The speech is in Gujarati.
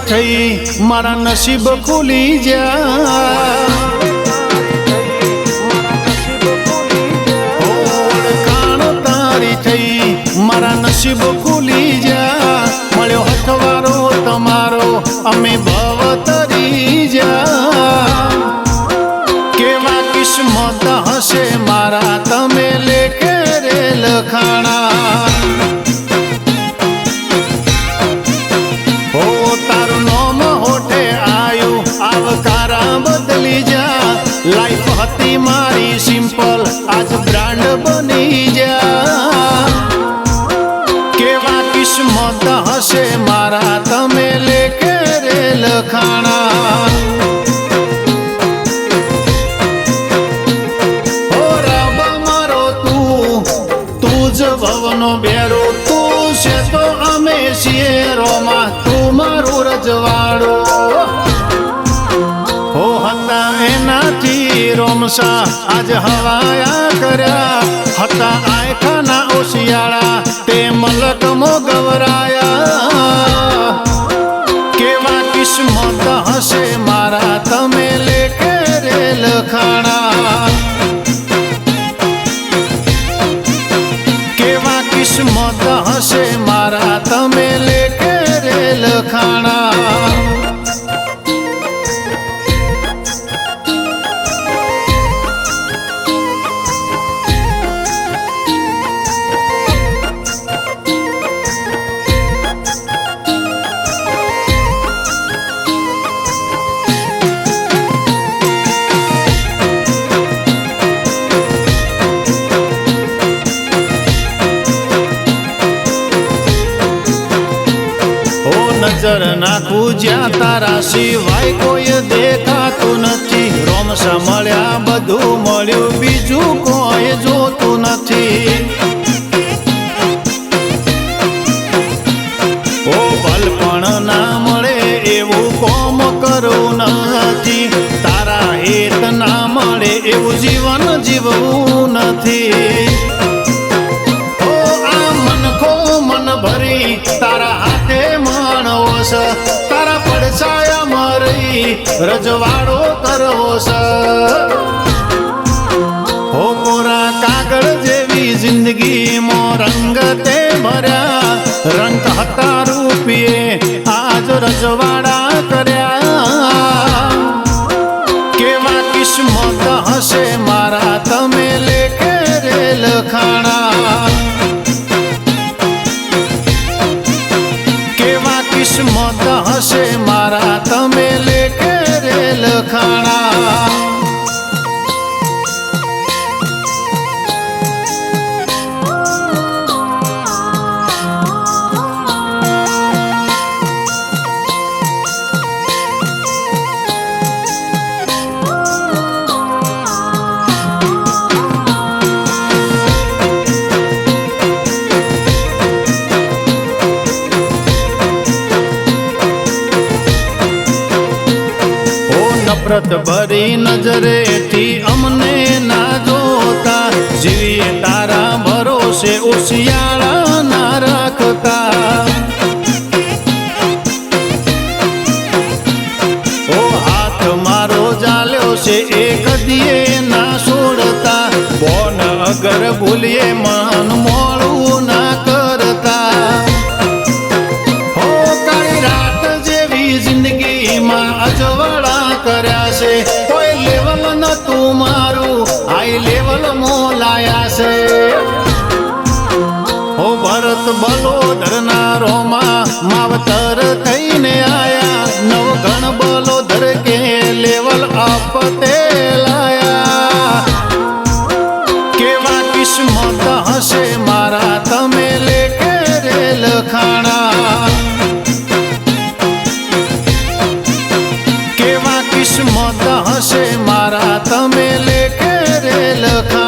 થઈ મારા નસીબ ખુલી જા ઓળખાણ તારી થઈ મારા નસીબ ખુલી જા મળ્યો હથવારો તમારો અમે ભવ તરી જા કેવા કિસ્મત હશે મારા તમે લેખે રે લખાણા બદલી જા લાઈફ હતી મારી સિમ્પલ આજ બ્રાન્ડ બની જા કેવા કિસ્મત હશે મારા તમે લેખે રે લખાણા ઓ રબ મારો તું જ ભવનો બેરો તું છે તો અમે છીએ રોમાં તું મારું રજવાડો એનાથી રોમસા આજ હવાયા કર્યા હતા આયખાના ઓશિયાળા તે મલકમો ગવરાયા કેવા કિસ્મત હશે મારા તમે લેખે રે લખાણા કેવા કિસ્મત હશે મારા તમે લેખે રે લખાણા નજર નાખું જ્યાં તારા સિવાય કોઈ દેખાતું નથી રોમસા મળ્યા બધું મળ્યું બીજું કોઈ જોતું નથી ઓ ભલપણ ના મળે એવું કોમ કરવું નથી તારા હેત ના મળે એવું જીવન જીવવું નથી ઓ આ મનખો મન ભરી તારા હાથે તારા પડછાયા મરી રજવાડો કરવો હો કોરા કાગળ જેવી જિંદગીમાં રંગ તે ભર્યા રંગ હતા રૂપિયે આજ રજવાડા કર્યા કેવા કિસ્મત હશે મારા તમે લેખે રે લખાણા કિસ્મત હશે મારા તમે લેખે રે લખાણા નફરત ભરી નજરેથી અમને ના જોતા જીવીએ તારા ભરોસે ઉશિયાળા ના રાખતા ઓ હાથ મારો ચાલ્યો છે એ કદીએ ના છોડતા બોન અગર ભૂલીએ મન મોળું ના કરતા હો કાળી રાત જેવી જિંદગીમાં અજવાળા કર્યા છે કોઈ લેવલ ન તું મારું હાઈ લેવલ મોલાયા છે હો ભરત બલોદર ના રોમાં માવતર થઈને આયા નવગણ બલોદર કે લેવલ અપ તે લાયા કેવા કિસ્મત હશે મારા તમે લેખે રે લખાણા કિસ્મત હશે મારા તમે લેખે રે લખા